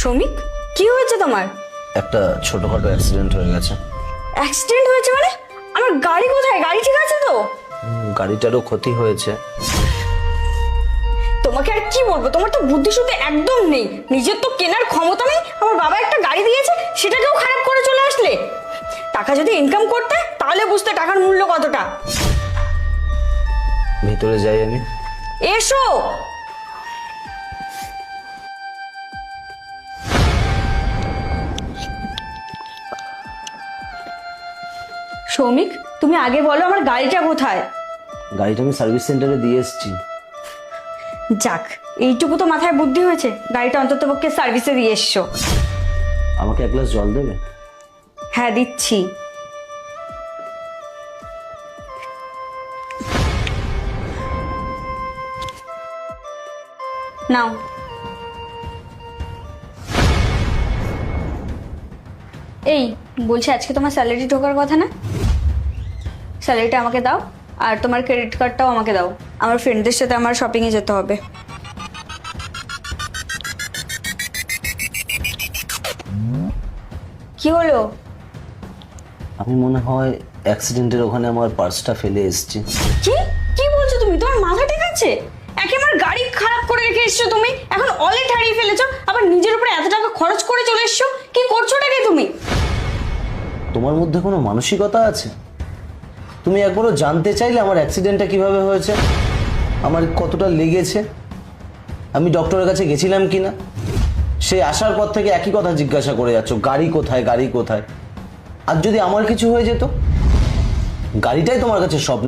শ্রমিক, কি হয়েছে তোমার? একটা ছোটখাটো অ্যাক্সিডেন্ট হয়ে গেছে। অ্যাক্সিডেন্ট হয়েছে মানে? আমার গাড়ি কোথায়? গাড়ি ঠিক আছে তো? গাড়িটারও ক্ষতি হয়েছে। তোমাকে আর কি বলবো, তোমার তো বুদ্ধি শুদ্ধি একদম নেই। নিজের তো কেনার ক্ষমতা নেই, আমার বাবা একটা গাড়ি দিয়েছে সেটাকেও খারাপ করে চলে আসলে। টাকা যদি ইনকাম করতে তাহলে বুঝতে টাকার মূল্য কতটা। ভিতরে যাই আমি। এসো। সৌমিক, তুমি আগে বলো আমার গাড়িটা কোথায়? গাড়িটা আমি সার্ভিস সেন্টারে দিয়ে এসেছি। যাক, এইটুকু তো মাথায় বুদ্ধি হয়েছে, গাড়িটা অন্তত পক্ষে সার্ভিসে দিয়ে এসছো। আমাকে এক গ্লাস জল দেবে? হ্যাঁ, দিচ্ছি। নাও। এই বলছি, আজকে তোমার স্যালারি ঢোকার কথা না? স্যালারিটা আমাকে দাও, আর তোমার ক্রেডিট কার্ডটাও আমাকে দাও। আমার ফ্রেন্ডদের সাথে আমার শপিংয়ে যেতে হবে। কি হলো? আমি মনে হয় অ্যাক্সিডেন্টের ওখানে আমার পার্সটা ফেলে এসেছি। কি কি বলছো তুমি? তোমার মাথা ঠিক আছে? একে আমার গাড়ি খারাপ করে রেখে এসছো তুমি, এখন অলরেডি হারিয়ে ফেলেছো, আবার নিজের উপরে এত টাকা খরচ করে চলে এসছো। কি করছোটা কি তুমি? তোমার মধ্যে কোনো মানসিকতা আছে? তুমি একবারও জানতে চাইলে আমার অ্যাক্সিডেন্টটা কিভাবে হয়েছে, আমার কতটা লেগেছে, আমি ডক্টরের কাছে গেছিলাম কিনা? সে আসার পর থেকে একই কথা জিজ্ঞাসা করে যাচ্ছ, গাড়ি কোথায়, গাড়ি কোথায়। আর যদি আমার কিছু হয়ে যেত? গাড়িটাই তোমার কাছে সব।